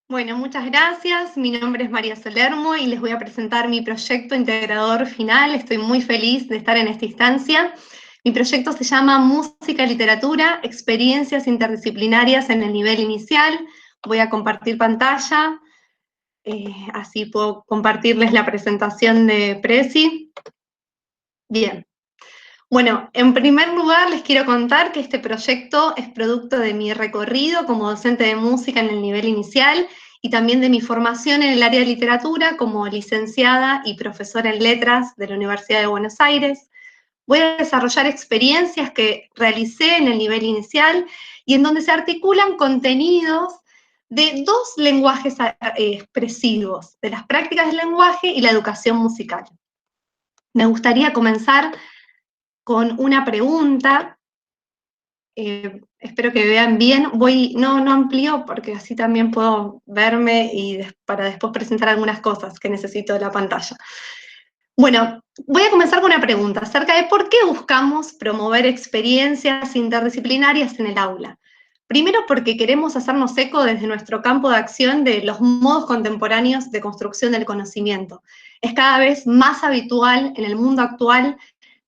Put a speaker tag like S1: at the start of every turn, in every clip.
S1: Bueno, muchas gracias. Mi nombre es María Solermo y les voy a presentar mi proyecto integrador final. Estoy muy feliz de estar en esta instancia. Mi proyecto se llama Música y Literatura, Experiencias Interdisciplinarias en el Nivel Inicial. Voy a compartir pantalla, así puedo compartirles la presentación de Presi. Bien. Bueno, en primer lugar les quiero contar que este proyecto es producto de mi recorrido como docente de música en el nivel inicial y también de mi formación en el área de literatura como licenciada y profesora en letras de la Universidad de Buenos Aires. Voy a desarrollar experiencias que realicé en el nivel inicial y en donde se articulan contenidos de dos lenguajes expresivos, de las prácticas del lenguaje y la educación musical. Me gustaría comenzar con una pregunta. Espero que vean bien. No amplío porque así también puedo verme y para después presentar algunas cosas que necesito de la pantalla. Bueno, voy a comenzar con una pregunta acerca de por qué buscamos promover experiencias interdisciplinarias en el aula. Primero porque queremos hacernos eco desde nuestro campo de acción de los modos contemporáneos de construcción del conocimiento. Es cada vez más habitual en el mundo actual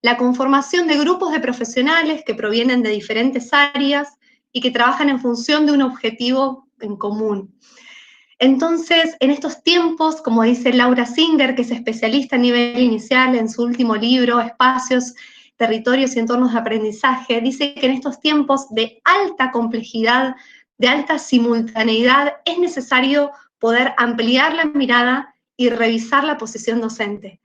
S1: la conformación de grupos de profesionales que provienen de diferentes áreas y que trabajan en función de un objetivo en común. Entonces, en estos tiempos, como dice Laura Singer, que es especialista a nivel inicial en su último libro, Espacios, Territorios y Entornos de Aprendizaje, dice que en estos tiempos de alta complejidad, de alta simultaneidad, es necesario poder ampliar la mirada y revisar la posición docente.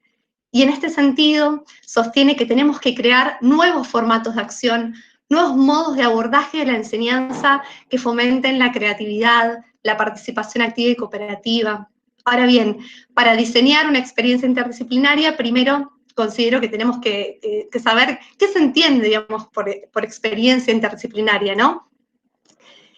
S1: Y en este sentido, sostiene que tenemos que crear nuevos formatos de acción, nuevos modos de abordaje de la enseñanza que fomenten la creatividad, la participación activa y cooperativa. Ahora bien, para diseñar una experiencia interdisciplinaria, primero considero que tenemos que saber qué se entiende, digamos, por experiencia interdisciplinaria, ¿no?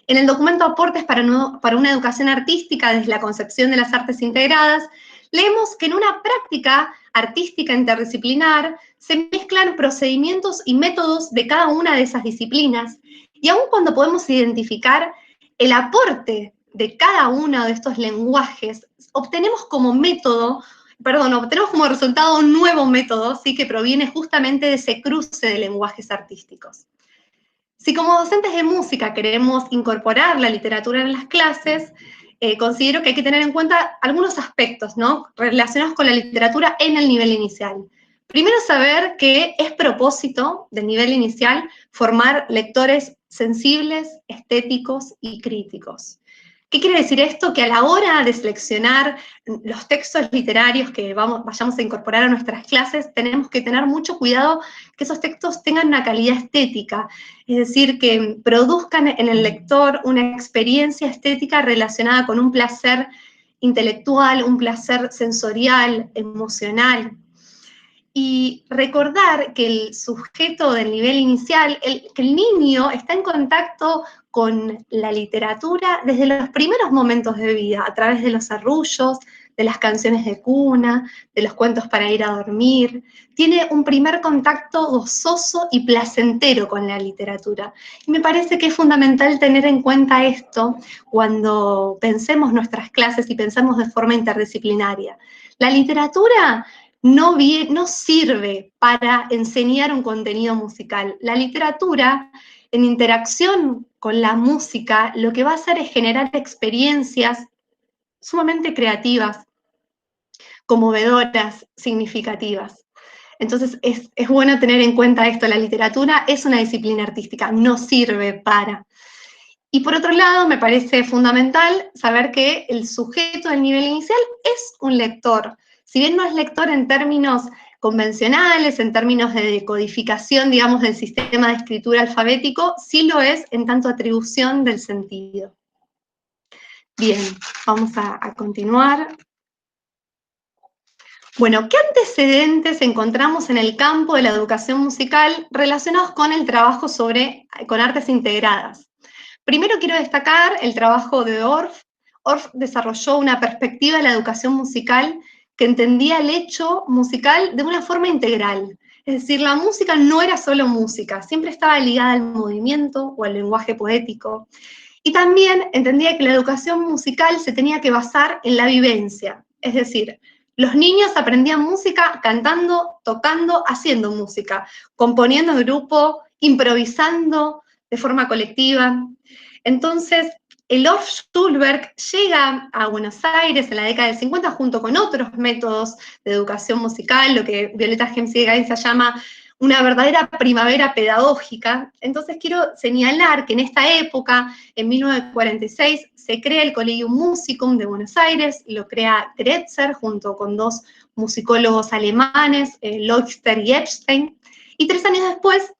S1: En el documento Aportes para una educación artística desde la concepción de las artes integradas, leemos que en una práctica artística interdisciplinar se mezclan procedimientos y métodos de cada una de esas disciplinas, y aun cuando podemos identificar el aporte de cada uno de estos lenguajes, obtenemos como resultado un nuevo método, ¿sí? Que proviene justamente de ese cruce de lenguajes artísticos. Si como docentes de música queremos incorporar la literatura en las clases, considero que hay que tener en cuenta algunos aspectos, ¿no?, relacionados con la literatura en el nivel inicial. Primero, saber que es propósito del nivel inicial formar lectores sensibles, estéticos y críticos. ¿Qué quiere decir esto? Que a la hora de seleccionar los textos literarios que vayamos a incorporar a nuestras clases, tenemos que tener mucho cuidado que esos textos tengan una calidad estética, es decir, que produzcan en el lector una experiencia estética relacionada con un placer intelectual, un placer sensorial, emocional. Y recordar que el sujeto del nivel inicial, que el niño está en contacto con la literatura desde los primeros momentos de vida, a través de los arrullos, de las canciones de cuna, de los cuentos para ir a dormir. Tiene un primer contacto gozoso y placentero con la literatura. Y me parece que es fundamental tener en cuenta esto cuando pensemos nuestras clases y pensamos de forma interdisciplinaria. La literatura no sirve para enseñar un contenido musical. La literatura, en interacción con la música, lo que va a hacer es generar experiencias sumamente creativas, conmovedoras, significativas. Entonces es bueno tener en cuenta esto, la literatura es una disciplina artística, no sirve para. Y por otro lado, me parece fundamental saber que el sujeto del nivel inicial es un lector. Si bien no es lector en términos convencionales, en términos de codificación, digamos, del sistema de escritura alfabético, sí lo es en tanto atribución del sentido. Bien, vamos a continuar. Bueno, ¿qué antecedentes encontramos en el campo de la educación musical relacionados con el trabajo con artes integradas? Primero quiero destacar el trabajo de Orff. Orff desarrolló una perspectiva de la educación musical que entendía el hecho musical de una forma integral. Es decir, la música no era solo música, siempre estaba ligada al movimiento o al lenguaje poético. Y también entendía que la educación musical se tenía que basar en la vivencia, es decir, los niños aprendían música cantando, tocando, haciendo música, componiendo en grupo, improvisando de forma colectiva. Entonces, el Orff Schulberg llega a Buenos Aires en la década del 50 junto con otros métodos de educación musical, lo que Violeta Gemsi-Gainza llama una verdadera primavera pedagógica. Entonces quiero señalar que en esta época, en 1946, se crea el Collegium Musicum de Buenos Aires, lo crea Gretzer junto con dos musicólogos alemanes, Leuchter y Epstein, y 3 años después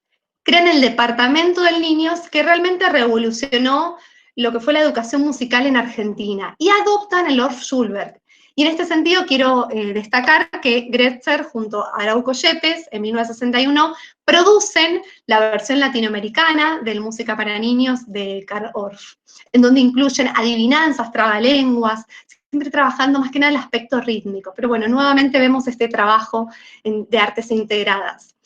S1: crean el Departamento del Niños, que realmente revolucionó lo que fue la educación musical en Argentina, y adoptan el Orff Schulberg. Y en este sentido quiero destacar que Gretzer junto a Arauco Yepes en 1961 producen la versión latinoamericana del Música para Niños de Carl Orff, en donde incluyen adivinanzas, trabalenguas, siempre trabajando más que nada el aspecto rítmico. Pero bueno, nuevamente vemos este trabajo de artes integradas.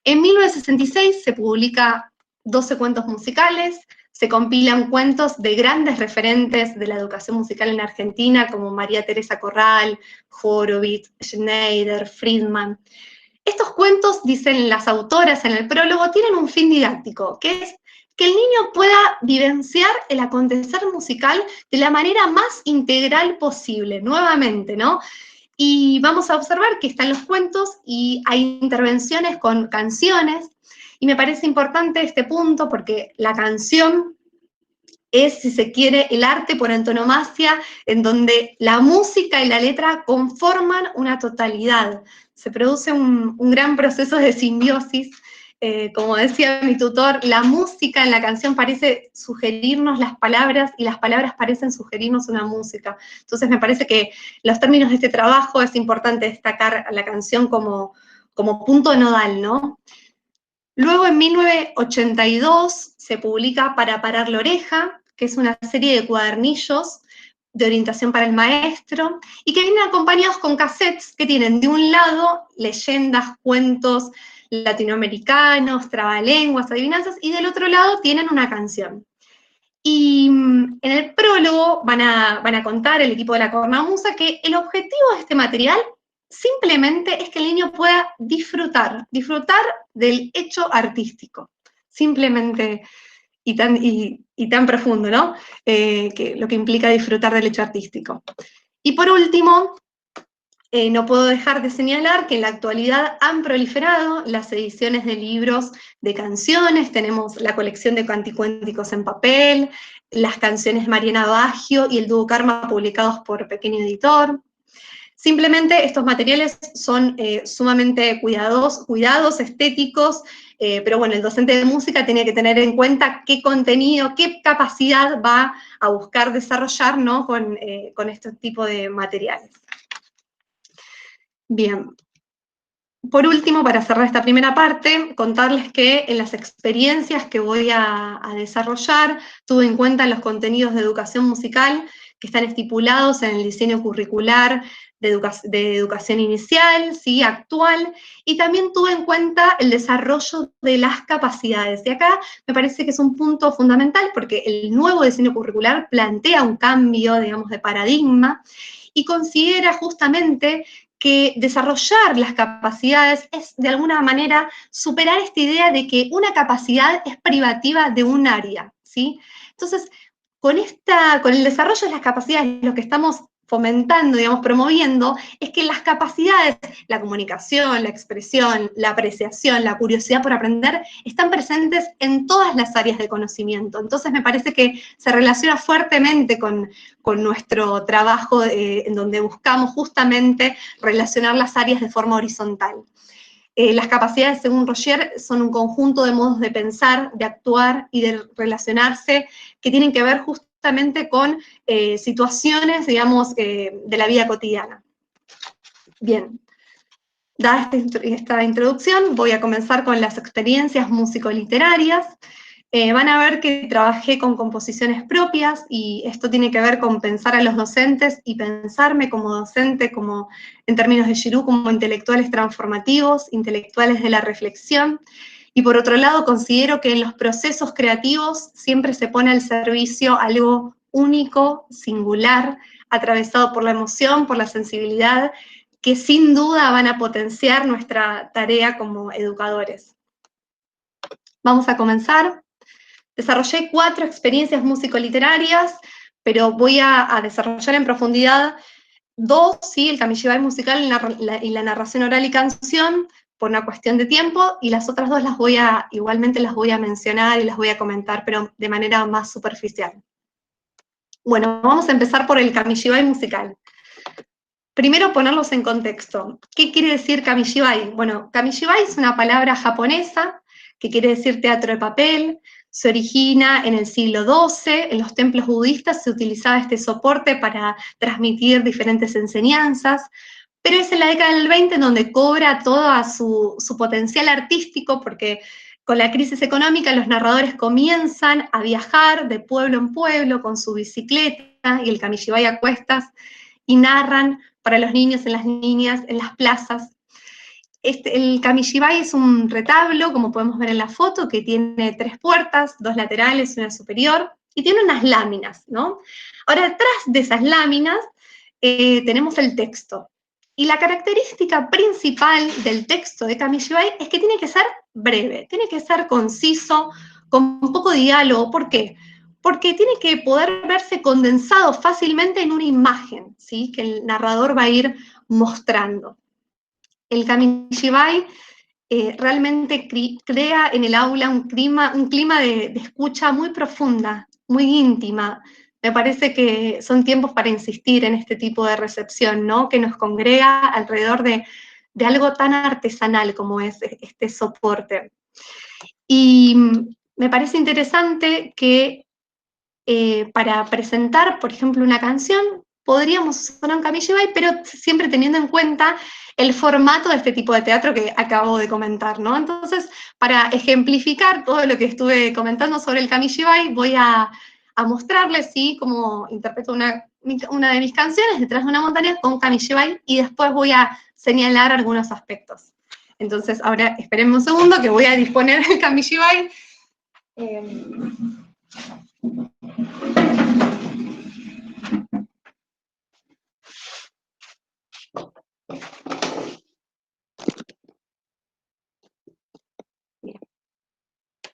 S1: En 1966 se publica 12 cuentos musicales, se compilan cuentos de grandes referentes de la educación musical en Argentina, como María Teresa Corral, Horowitz, Schneider, Friedman. Estos cuentos, dicen las autoras en el prólogo, tienen un fin didáctico, que es que el niño pueda vivenciar el acontecer musical de la manera más integral posible, nuevamente, ¿no? Y vamos a observar que están los cuentos y hay intervenciones con canciones, y me parece importante este punto porque la canción es, si se quiere, el arte por antonomasia, en donde la música y la letra conforman una totalidad. Se produce un gran proceso de simbiosis. Como decía mi tutor, la música en la canción parece sugerirnos las palabras y las palabras parecen sugerirnos una música. Entonces me parece que los términos de este trabajo es importante destacar a la canción como punto nodal, ¿no? Luego en 1982 se publica Para parar la oreja, que es una serie de cuadernillos de orientación para el maestro, y que vienen acompañados con cassettes que tienen de un lado leyendas, cuentos latinoamericanos, trabalenguas, adivinanzas, y del otro lado tienen una canción. Y en el prólogo van a contar el equipo de la Cornamusa que el objetivo de este material simplemente es que el niño pueda disfrutar del hecho artístico, simplemente y tan profundo, ¿no? Que lo que implica disfrutar del hecho artístico. Y por último, no puedo dejar de señalar que en la actualidad han proliferado las ediciones de libros de canciones, tenemos la colección de canticuénticos en papel, las canciones Mariana Baggio y el dúo Karma publicados por Pequeño Editor. Simplemente estos materiales son sumamente cuidados, estéticos, pero bueno, el docente de música tiene que tener en cuenta qué contenido, qué capacidad va a buscar desarrollar, ¿no? con este tipo de materiales. Bien. Por último, para cerrar esta primera parte, contarles que en las experiencias que voy a desarrollar, tuve en cuenta los contenidos de educación musical que están estipulados en el diseño curricular de educación inicial, ¿sí? Actual, y también tuve en cuenta el desarrollo de las capacidades. Y acá me parece que es un punto fundamental porque el nuevo diseño curricular plantea un cambio, digamos, de paradigma y considera justamente que desarrollar las capacidades es, de alguna manera, superar esta idea de que una capacidad es privativa de un área, ¿sí? Entonces, con el desarrollo de las capacidades, lo que estamos fomentando, digamos, promoviendo, es que las capacidades, la comunicación, la expresión, la apreciación, la curiosidad por aprender, están presentes en todas las áreas de conocimiento. Entonces me parece que se relaciona fuertemente con nuestro trabajo en donde buscamos justamente relacionar las áreas de forma horizontal. Las capacidades, según Roger, son un conjunto de modos de pensar, de actuar y de relacionarse que tienen que ver justamente con situaciones, digamos, de la vida cotidiana. Bien, dada esta introducción, voy a comenzar con las experiencias músico-literarias. Van a ver que trabajé con composiciones propias y esto tiene que ver con pensar a los docentes y pensarme como docente, como en términos de Giroux, como intelectuales transformativos, intelectuales de la reflexión. Y por otro lado, considero que en los procesos creativos siempre se pone al servicio algo único, singular, atravesado por la emoción, por la sensibilidad, que sin duda van a potenciar nuestra tarea como educadores. Vamos a comenzar. Desarrollé 4 experiencias músico-literarias, pero voy a desarrollar en profundidad 2, ¿sí? El Kamishibai musical y la narración oral y canción, por una cuestión de tiempo, y las otras 2 igualmente las voy a mencionar y las voy a comentar, pero de manera más superficial. Bueno, vamos a empezar por el Kamishibai musical. Primero ponerlos en contexto. ¿Qué quiere decir Kamishibai? Bueno, Kamishibai es una palabra japonesa que quiere decir teatro de papel. Se origina en el siglo XII, en los templos budistas se utilizaba este soporte para transmitir diferentes enseñanzas, pero es en la década del 20 en donde cobra todo su potencial artístico, porque con la crisis económica los narradores comienzan a viajar de pueblo en pueblo con su bicicleta y el Kamishibai a cuestas, y narran para los niños, en las niñas, en las plazas. El Kamishibai es un retablo, como podemos ver en la foto, que tiene 3 puertas, 2 laterales y una superior, y tiene unas láminas, ¿no? Ahora, detrás de esas láminas tenemos el texto. Y la característica principal del texto de Kamishibai es que tiene que ser breve, tiene que ser conciso, con un poco de diálogo. ¿Por qué? Porque tiene que poder verse condensado fácilmente en una imagen, ¿sí? Que el narrador va a ir mostrando. El Kamishibai realmente crea en el aula un clima de escucha muy profunda, muy íntima. Me parece que son tiempos para insistir en este tipo de recepción, ¿no? Que nos congrega alrededor de algo tan artesanal como es este soporte. Y me parece interesante que para presentar, por ejemplo, una canción, podríamos usar un Kamishibai, pero siempre teniendo en cuenta el formato de este tipo de teatro que acabo de comentar, ¿no? Entonces, para ejemplificar todo lo que estuve comentando sobre el Kamishibai, voy a mostrarles, ¿sí?, cómo interpreto una de mis canciones, Detrás de una montaña, con Kamishibai, y después voy a señalar algunos aspectos. Entonces, ahora esperemos un segundo que voy a disponer el Kamishibai.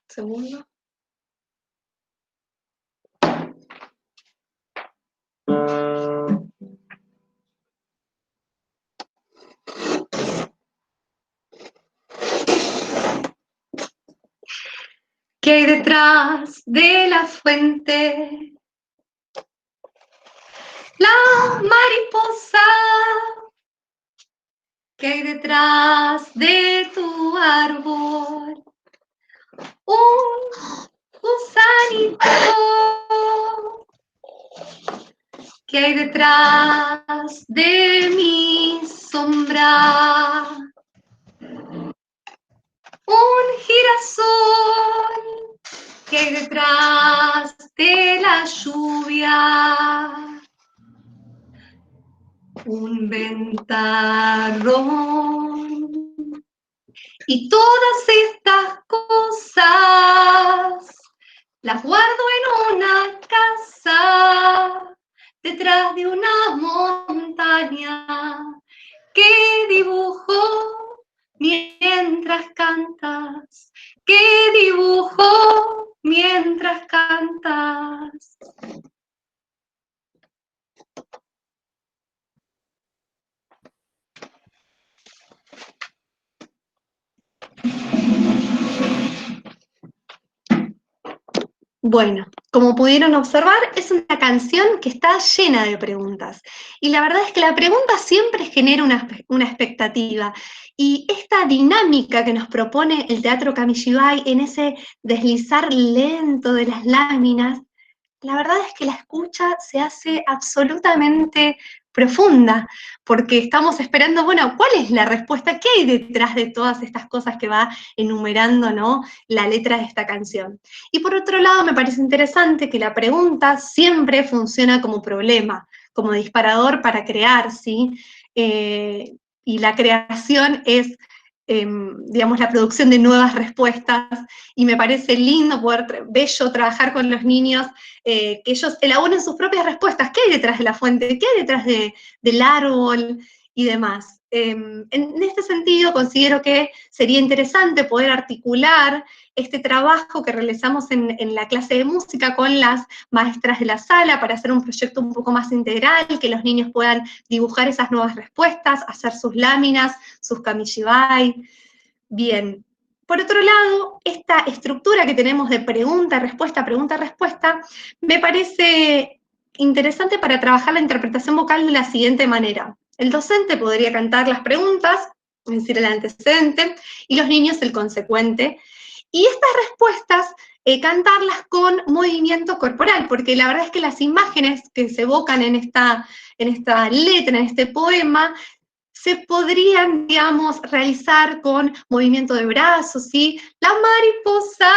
S1: Segundo. ¿Qué hay detrás de la fuente? La mariposa. ¿Qué hay detrás de tu árbol? Un gusanito. ¿Qué hay detrás de mi sombra? Un girasol. ¿Qué hay detrás de la lluvia? Un ventarrón. Y todas estas cosas las guardo en una casa detrás de una montaña que dibujo mientras cantas, que dibujo mientras cantas. Bueno, como pudieron observar, es una canción que está llena de preguntas. Y la verdad es que la pregunta siempre genera una expectativa. Y esta dinámica que nos propone el teatro Kamishibai en ese deslizar lento de las láminas, la verdad es que la escucha se hace absolutamente profunda, porque estamos esperando, bueno, ¿cuál es la respuesta? ¿Qué hay detrás de todas estas cosas que va enumerando, ¿no?, la letra de esta canción? Y por otro lado, me parece interesante que la pregunta siempre funciona como problema, como disparador para crear, ¿sí? Y la creación es digamos, la producción de nuevas respuestas, y me parece lindo, bello trabajar con los niños, que ellos elaboren sus propias respuestas. ¿Qué hay detrás de la fuente? ¿Qué hay detrás del árbol? Y demás. En este sentido, considero que sería interesante poder articular este trabajo que realizamos en la clase de música con las maestras de la sala para hacer un proyecto un poco más integral, que los niños puedan dibujar esas nuevas respuestas, hacer sus láminas, sus kamishibai. Bien. Por otro lado, esta estructura que tenemos de pregunta-respuesta, me parece interesante para trabajar la interpretación vocal de la siguiente manera. El docente podría cantar las preguntas, es decir, el antecedente, y los niños el consecuente. Y estas respuestas, cantarlas con movimiento corporal, porque la verdad es que las imágenes que se evocan en esta letra, en este poema, se podrían, digamos, realizar con movimiento de brazos, ¿sí? La mariposa.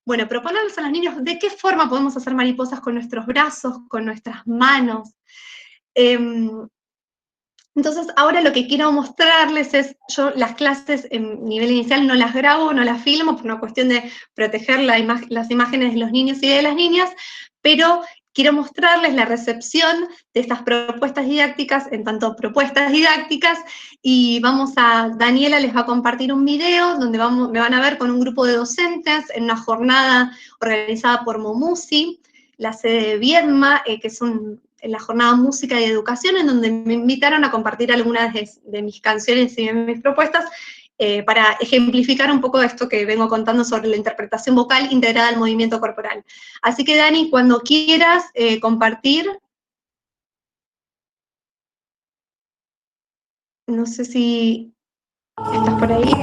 S1: Bueno, proponerles a los niños de qué forma podemos hacer mariposas con nuestros brazos, con nuestras manos. Entonces, ahora lo que quiero mostrarles es, yo las clases en nivel inicial no las grabo, no las filmo, por una cuestión de proteger las imágenes de los niños y de las niñas, pero quiero mostrarles la recepción de estas propuestas didácticas, en tanto propuestas didácticas, y Daniela les va a compartir un video donde me van a ver con un grupo de docentes en una jornada organizada por Momusi, la sede de Viedma, que es en la jornada Música y Educación, en donde me invitaron a compartir algunas de mis canciones y de mis propuestas, para ejemplificar un poco esto que vengo contando sobre la interpretación vocal integrada al movimiento corporal. Así que, Dani, cuando quieras compartir, no sé si estás por ahí.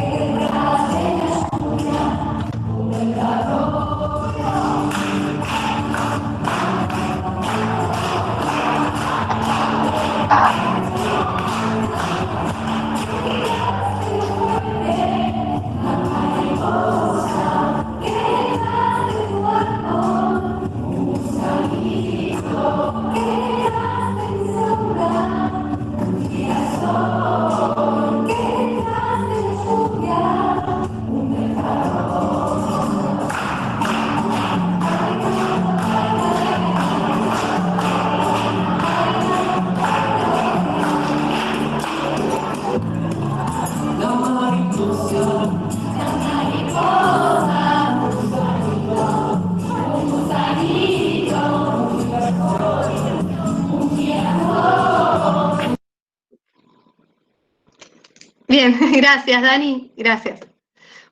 S1: Bien, gracias, Dani, gracias.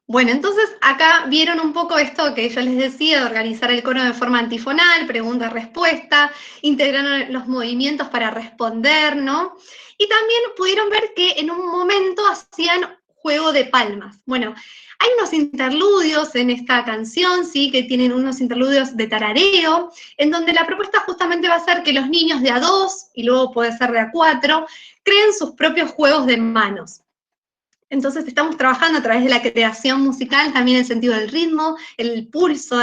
S1: Bueno, entonces acá vieron un poco esto que yo les decía, de organizar el coro de forma antifonal, pregunta-respuesta, integraron los movimientos para responder, ¿no? Y también pudieron ver que en un momento hacían juego de palmas. Bueno, hay unos interludios en esta canción, ¿sí? Que tienen unos interludios de tarareo, en donde la propuesta justamente va a ser que los niños de a 2, y luego puede ser de a 4, creen sus propios juegos de manos. Entonces estamos trabajando a través de la creación musical, también el sentido del ritmo, el pulso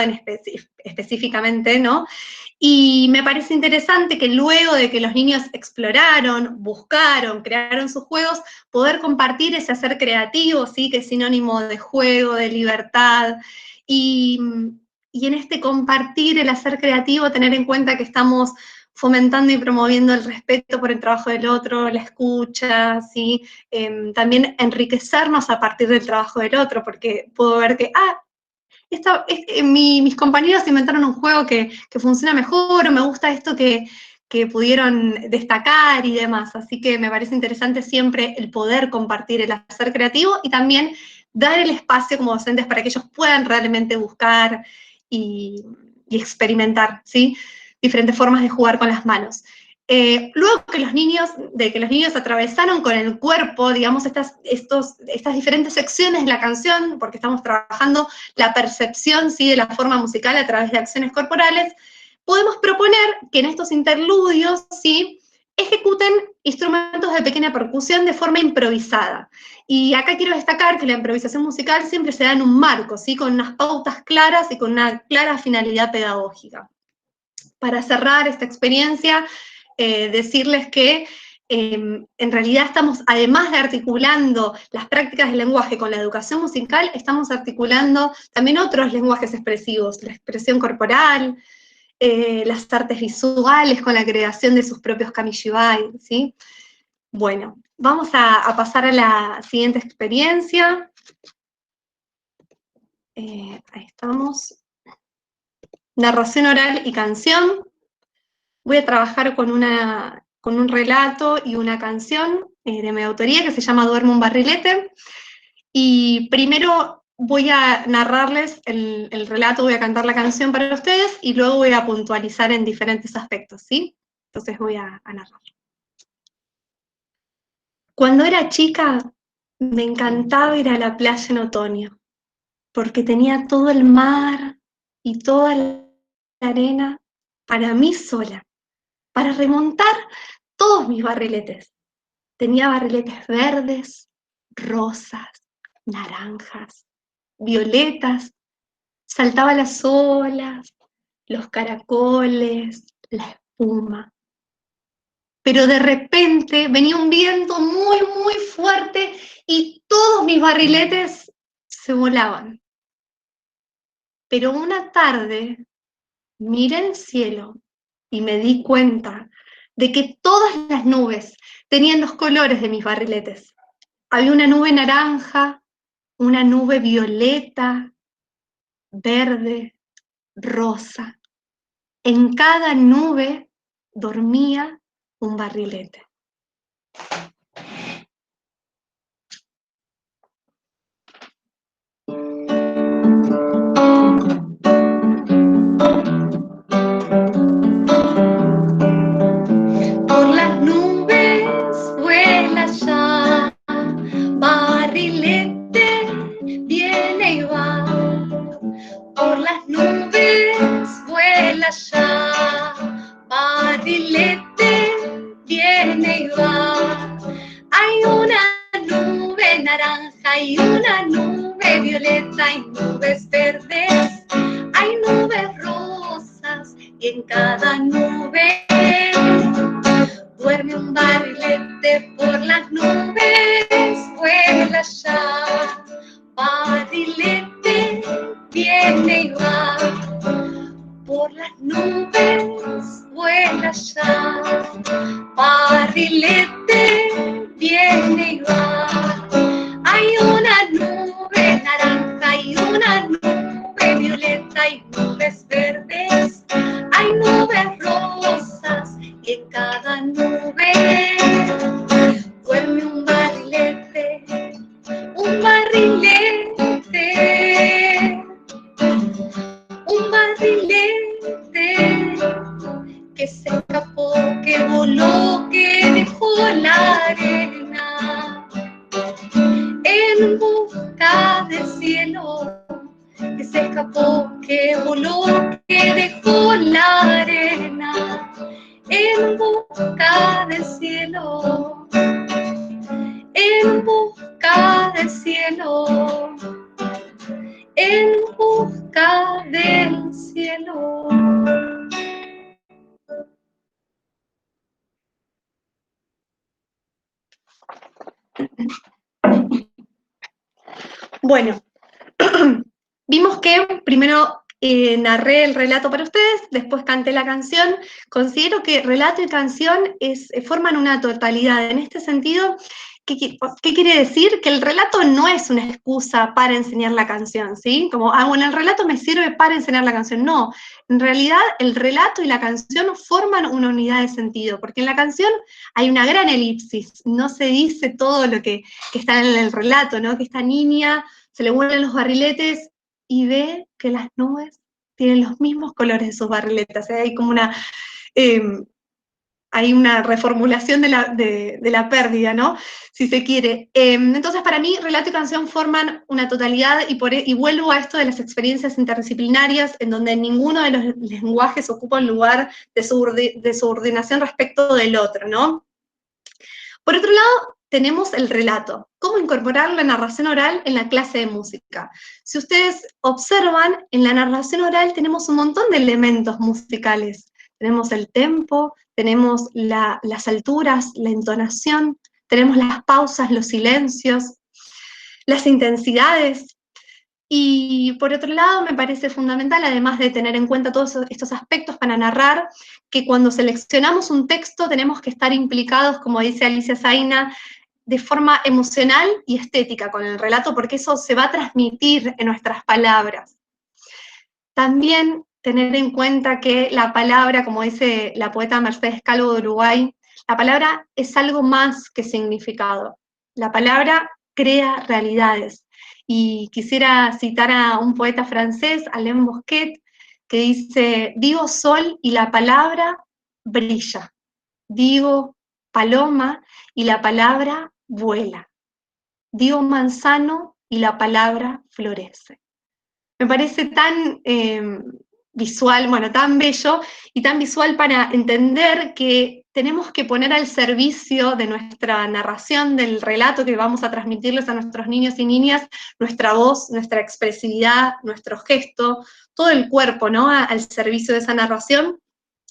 S1: específicamente, ¿no? Y me parece interesante que luego de que los niños exploraron, buscaron, crearon sus juegos, poder compartir ese hacer creativo, ¿sí? Que es sinónimo de juego, de libertad, y, y en este compartir el hacer creativo, tener en cuenta que estamos fomentando y promoviendo el respeto por el trabajo del otro, la escucha, ¿sí? También enriquecernos a partir del trabajo del otro, porque puedo ver que, mis compañeros inventaron un juego que funciona mejor, o me gusta esto que pudieron destacar y demás. Así que me parece interesante siempre el poder compartir el hacer creativo y también dar el espacio como docentes para que ellos puedan realmente buscar y experimentar, ¿sí? Diferentes formas de jugar con las manos. Luego que los niños atravesaron con el cuerpo, digamos, estas diferentes secciones de la canción, porque estamos trabajando la percepción, ¿sí? De la forma musical a través de acciones corporales, podemos proponer que en estos interludios, ¿sí? Ejecuten instrumentos de pequeña percusión de forma improvisada. Y acá quiero destacar que la improvisación musical siempre se da en un marco, ¿sí? Con unas pautas claras y con una clara finalidad pedagógica. Para cerrar esta experiencia, decirles que en realidad estamos, además de articulando las prácticas del lenguaje con la educación musical, estamos articulando también otros lenguajes expresivos, la expresión corporal, las artes visuales con la creación de sus propios kamishibai, ¿sí? Bueno, vamos a pasar a la siguiente experiencia. Ahí estamos. Narración oral y canción. Voy a trabajar con un relato y una canción de mi autoría que se llama Duerme un barrilete. Y primero voy a narrarles el relato, voy a cantar la canción para ustedes y luego voy a puntualizar en diferentes aspectos, ¿sí? Entonces voy a narrar. Cuando era chica, me encantaba ir a la playa en otoño, porque tenía todo el mar y toda la arena para mí sola, para remontar todos mis barriletes. Tenía barriletes verdes, rosas, naranjas, violetas, saltaba las olas, los caracoles, la espuma. Pero de repente venía un viento muy, muy fuerte y todos mis barriletes se volaban. Pero una tarde miré el cielo y me di cuenta de que todas las nubes tenían los colores de mis barriletes. Había una nube naranja, una nube violeta, verde, rosa. En cada nube dormía un barrilete. Por las nubes vuela ya, barrilete viene y va. Por las nubes vuela ya, barrilete viene y va. Hay una nube naranja y una nube violeta y nubes verdes. Hay nubes rosas y en cada nube duerme un barrilete. Por las nubes vuela ya, barrilete viene y va. Por las nubes vuela ya, barrilete viene y va. Hay una nube naranja y una nube violeta y nubes verdes. Hay nubes rosas y en cada nube duerme un barrilete, un barrilete, un barrilete que se escapó, que voló, que dejó la arena en busca del cielo, que se escapó, que voló, que dejó la arena en busca del cielo, en busca del cielo, en busca del cielo. Bueno, vimos que primero narré el relato para ustedes, después canté la canción. Considero que relato y canción forman una totalidad. En este sentido, ¿qué quiere decir? Que el relato no es una excusa para enseñar la canción, ¿sí? Como, bueno, el relato me sirve para enseñar la canción. No, en realidad el relato y la canción forman una unidad de sentido, porque en la canción hay una gran elipsis, no se dice todo lo que está en el relato, ¿no? Que esta niña se le vuelan los barriletes y ve que las nubes tienen los mismos colores de sus barriletes. O sea, hay como hay una reformulación de la pérdida, ¿no? Si se quiere. Entonces, para mí, relato y canción forman una totalidad y vuelvo a esto de las experiencias interdisciplinarias, en donde ninguno de los lenguajes ocupa un lugar de subordinación respecto del otro, ¿no? Por otro lado, tenemos el relato. ¿Cómo incorporar la narración oral en la clase de música? Si ustedes observan, en la narración oral tenemos un montón de elementos musicales. Tenemos el tempo, tenemos las alturas, la entonación, tenemos las pausas, los silencios, las intensidades. Y por otro lado, me parece fundamental, además de tener en cuenta todos estos aspectos para narrar, que cuando seleccionamos un texto tenemos que estar implicados, como dice Alicia Zaina, de forma emocional y estética con el relato, porque eso se va a transmitir en nuestras palabras. También tener en cuenta que la palabra, como dice la poeta Mercedes Calvo de Uruguay, la palabra es algo más que significado. La palabra crea realidades. Y quisiera citar a un poeta francés, Alain Bosquet, que dice, digo sol y la palabra brilla. Digo paloma y la palabra vuela. Digo manzano y la palabra florece. Me parece tan visual, bueno, tan bello y tan visual para entender que tenemos que poner al servicio de nuestra narración, del relato que vamos a transmitirles a nuestros niños y niñas, nuestra voz, nuestra expresividad, nuestro gesto, todo el cuerpo, ¿no? Al servicio de esa narración.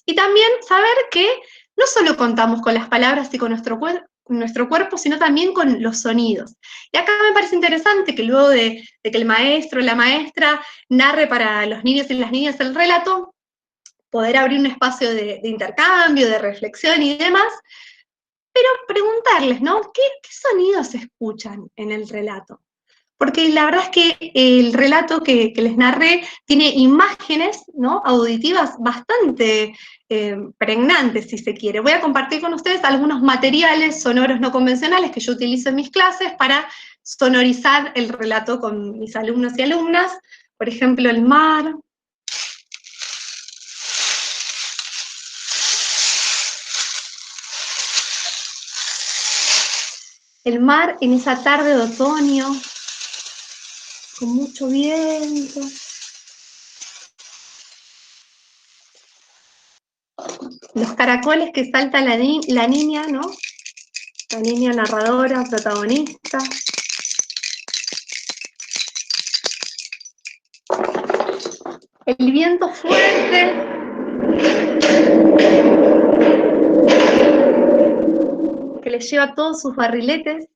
S1: Y también saber que no solo contamos con las palabras y con nuestro cuerpo, sino también con los sonidos. Y acá me parece interesante que luego de que el maestro o la maestra narre para los niños y las niñas el relato, poder abrir un espacio de intercambio, de reflexión y demás, pero preguntarles, ¿no? ¿Qué sonidos se escuchan en el relato? Porque la verdad es que el relato que les narré tiene imágenes, ¿no? Auditivas bastante pregnantes, si se quiere. Voy a compartir con ustedes algunos materiales sonoros no convencionales que yo utilizo en mis clases para sonorizar el relato con mis alumnos y alumnas. Por ejemplo, el mar. El mar en esa tarde de otoño, con mucho viento. Los caracoles que salta la niña, ¿no? La niña narradora, protagonista. El viento fuerte. Que le lleva todos sus barriletes.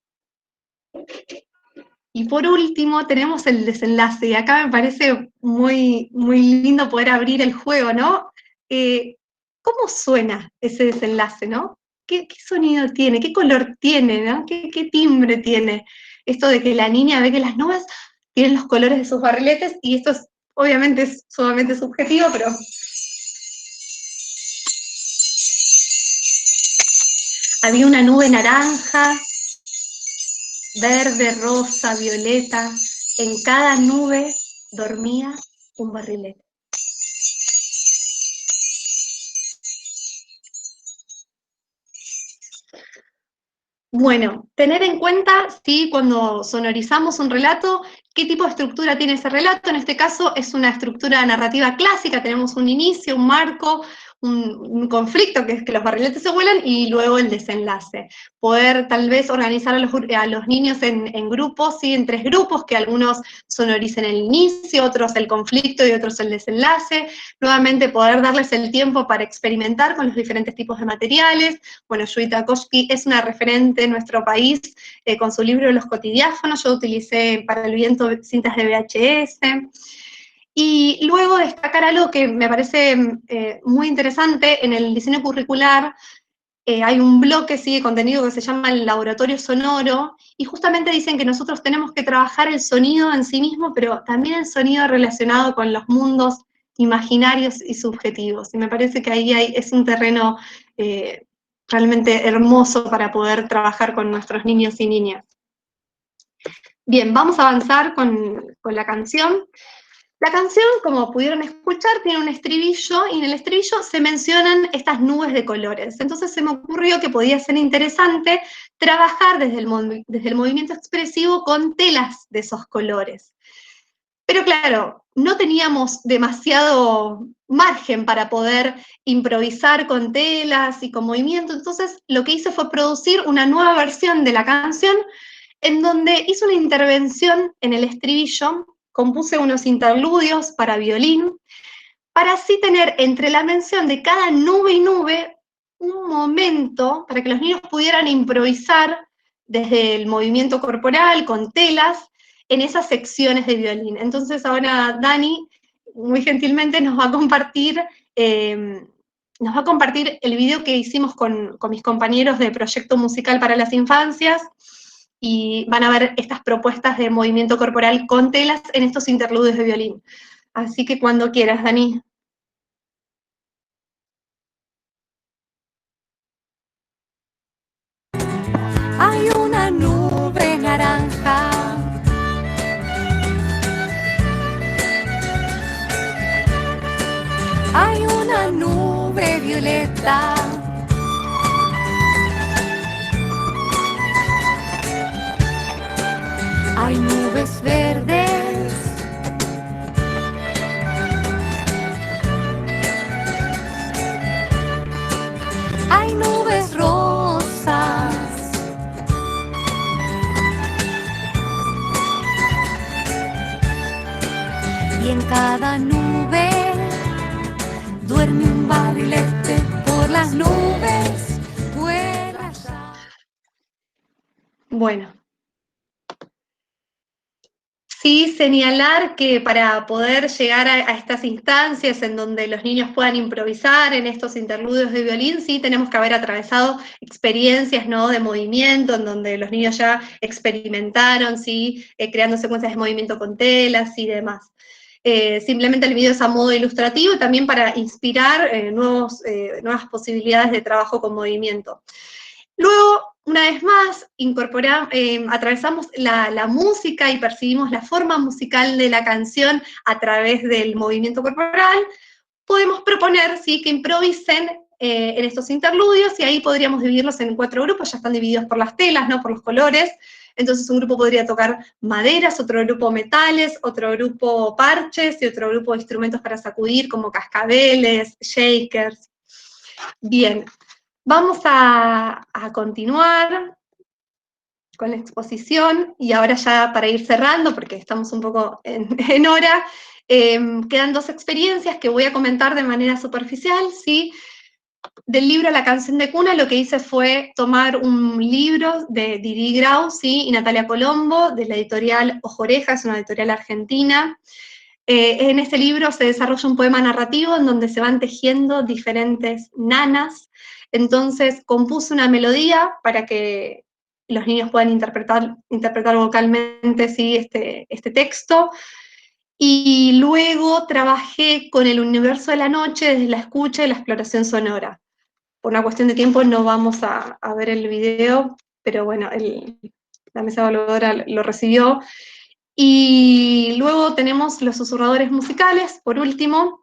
S1: Y por último tenemos el desenlace, y acá me parece muy, muy lindo poder abrir el juego, ¿no? ¿Cómo suena ese desenlace, no? ¿Qué sonido tiene? ¿Qué color tiene, no? ¿Qué timbre tiene? Esto de que la niña ve que las nubes tienen los colores de sus barriletes, y esto es, obviamente es sumamente subjetivo, pero había una nube naranja, verde, rosa, violeta, en cada nube dormía un barrilete. Bueno, tener en cuenta, sí, cuando sonorizamos un relato, qué tipo de estructura tiene ese relato. En este caso es una estructura narrativa clásica, tenemos un inicio, un marco, un conflicto, que es que los barriletes se vuelan, y luego el desenlace. Poder tal vez organizar a los niños en grupos, ¿sí? En 3 grupos, que algunos sonoricen el inicio, otros el conflicto y otros el desenlace. Nuevamente poder darles el tiempo para experimentar con los diferentes tipos de materiales. Bueno, Yuita Koshki es una referente en nuestro país con su libro Los cotidiáfonos. Yo utilicé para el viento cintas de VHS. Y luego destacar algo que me parece muy interesante en el diseño curricular. Hay un bloque, sí, de contenido que se llama el laboratorio sonoro, y justamente dicen que nosotros tenemos que trabajar el sonido en sí mismo, pero también el sonido relacionado con los mundos imaginarios y subjetivos. Y me parece que ahí es un terreno realmente hermoso para poder trabajar con nuestros niños y niñas. Bien, vamos a avanzar con la canción. La canción, como pudieron escuchar, tiene un estribillo, y en el estribillo se mencionan estas nubes de colores. Entonces se me ocurrió que podía ser interesante trabajar desde el movimiento expresivo con telas de esos colores. Pero claro, no teníamos demasiado margen para poder improvisar con telas y con movimiento, entonces lo que hice fue producir una nueva versión de la canción en donde hice una intervención en el estribillo, compuse unos interludios para violín, para así tener entre la mención de cada nube y nube un momento para que los niños pudieran improvisar desde el movimiento corporal, con telas, en esas secciones de violín. Entonces ahora Dani, muy gentilmente, nos va a compartir el video que hicimos con mis compañeros de Proyecto Musical para las Infancias, y van a ver estas propuestas de movimiento corporal con telas en estos interludios de violín. Así que cuando quieras, Dani.
S2: Hay una nube naranja. Hay una nube violeta. Hay nubes verdes. Hay nubes rosas. Y en cada nube duerme un barrilete. Por las nubes vuela ya.
S1: Bueno. Sí, señalar que para poder llegar a estas instancias en donde los niños puedan improvisar en estos interludios de violín, sí tenemos que haber atravesado experiencias, ¿no?, de movimiento, en donde los niños ya experimentaron, ¿sí?, creando secuencias de movimiento con telas y demás. Simplemente el video es a modo ilustrativo y también para inspirar nuevas posibilidades de trabajo con movimiento. Luego, una vez más, atravesamos la música y percibimos la forma musical de la canción a través del movimiento corporal. Podemos proponer, ¿sí?, que improvisen en estos interludios, y ahí podríamos dividirlos en 4 grupos, ya están divididos por las telas, ¿no?, por los colores. Entonces un grupo podría tocar maderas, otro grupo metales, otro grupo parches y otro grupo instrumentos para sacudir como cascabeles, shakers. Bien, vamos a continuar con la exposición, y ahora ya para ir cerrando, porque estamos un poco en hora, quedan 2 experiencias que voy a comentar de manera superficial, ¿sí? Del libro La canción de cuna, lo que hice fue tomar un libro de Didi Grau, ¿sí?, y Natalia Colombo, de la editorial Ojoreja, es una editorial argentina. En este libro se desarrolla un poema narrativo en donde se van tejiendo diferentes nanas. Entonces compuse una melodía para que los niños puedan interpretar vocalmente, ¿sí?, este texto. Y luego trabajé con el universo de la noche desde la escucha y la exploración sonora. Por una cuestión de tiempo no vamos a ver el video, pero bueno, la mesa evaluadora lo recibió. Y luego tenemos los susurradores musicales, por último.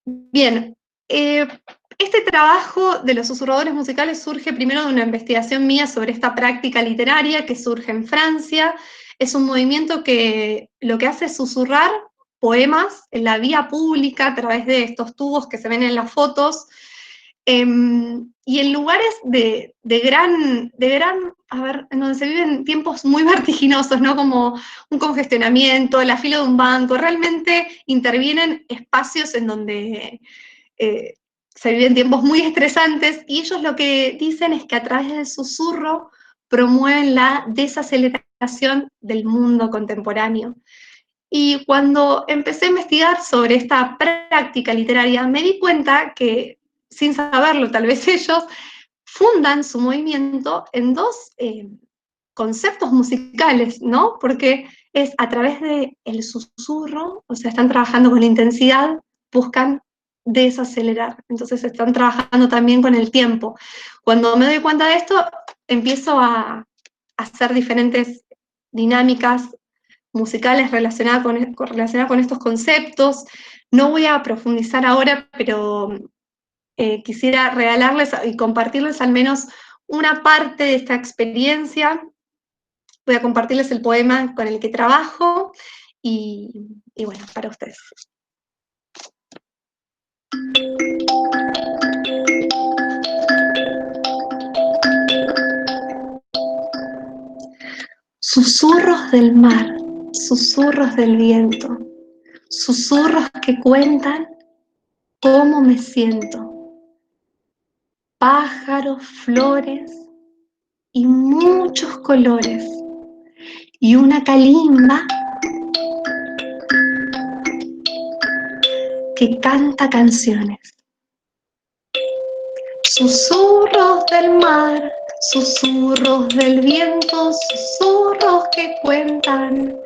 S1: Bien, este trabajo de los susurradores musicales surge primero de una investigación mía sobre esta práctica literaria que surge en Francia. Es un movimiento que lo que hace es susurrar poemas en la vía pública a través de estos tubos que se ven en las fotos, y en lugares de gran, a ver, en donde se viven tiempos muy vertiginosos, ¿no?, como un congestionamiento, la fila de un banco. Realmente intervienen espacios en donde se viven tiempos muy estresantes, y ellos lo que dicen es que a través del susurro promueven la desaceleración del mundo contemporáneo. Y cuando empecé a investigar sobre esta práctica literaria, me di cuenta que, sin saberlo tal vez ellos, fundan su movimiento en 2 conceptos musicales, ¿no? Porque es a través del susurro, o sea, están trabajando con intensidad, buscan desacelerar, entonces están trabajando también con el tiempo. Cuando me doy cuenta de esto, empiezo a hacer diferentes dinámicas musicales relacionadas con estos conceptos. No voy a profundizar ahora, pero quisiera regalarles y compartirles al menos una parte de esta experiencia. Voy a compartirles el poema con el que trabajo, y bueno, para ustedes. Susurros del mar, susurros del viento, susurros que cuentan cómo me siento. Pájaros, flores y muchos colores. Y una calimba que canta canciones. Susurros del mar, susurros del viento, susurros que cuentan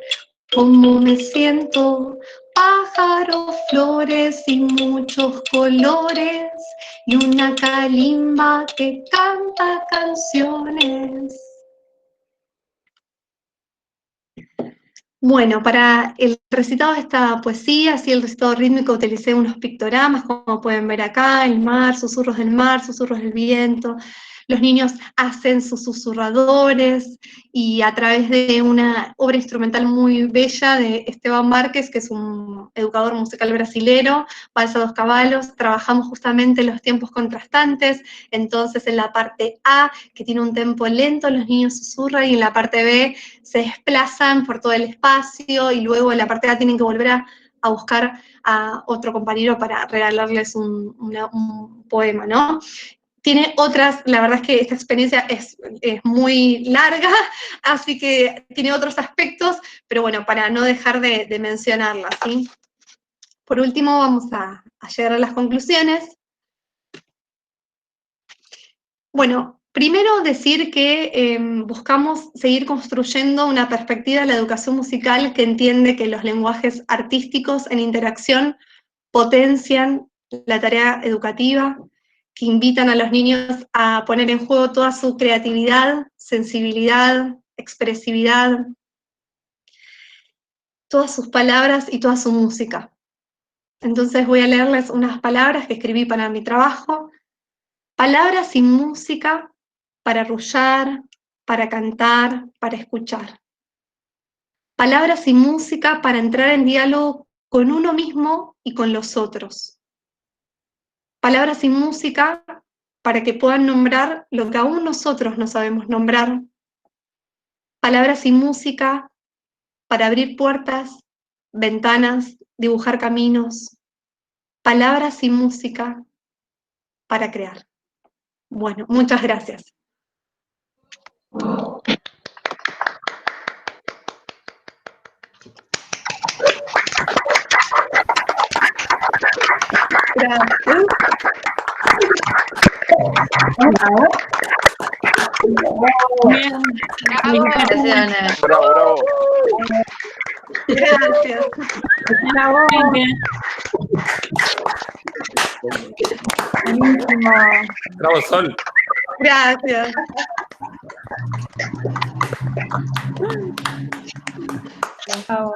S1: cómo me siento. Pájaros, flores y muchos colores, y una calimba que canta canciones. Bueno, para el recitado de esta poesía, así el recitado rítmico, utilicé unos pictogramas, como pueden ver acá, el mar, susurros del viento. Los niños hacen sus susurradores y a través de una obra instrumental muy bella de Esteban Márquez, que es un educador musical brasilero, Valsa dos Cavalos, trabajamos justamente los tiempos contrastantes. Entonces en la parte A, que tiene un tempo lento, los niños susurran, y en la parte B se desplazan por todo el espacio, y luego en la parte A tienen que volver a buscar a otro compañero para regalarles un poema, ¿no? Tiene otras, la verdad es que esta experiencia es muy larga, así que tiene otros aspectos, pero bueno, para no dejar de mencionarla, ¿sí? Por último, vamos a llegar a las conclusiones. Bueno, primero decir que buscamos seguir construyendo una perspectiva de la educación musical que entiende que los lenguajes artísticos en interacción potencian la tarea educativa, que invitan a los niños a poner en juego toda su creatividad, sensibilidad, expresividad, todas sus palabras y toda su música. Entonces voy a leerles unas palabras que escribí para mi trabajo. Palabras y música para arrullar, para cantar, para escuchar. Palabras y música para entrar en diálogo con uno mismo y con los otros. Palabras y música para que puedan nombrar lo que aún nosotros no sabemos nombrar. Palabras y música para abrir puertas, ventanas, dibujar caminos. Palabras y música para crear. Bueno, muchas gracias. Gracias. Bien.
S3: Felicitaciones. Bravo, bravo.
S1: Gracias.
S4: Bravo. Bien. Buenísimo.
S3: Bravo, Sol.
S1: Gracias.
S4: Bravo.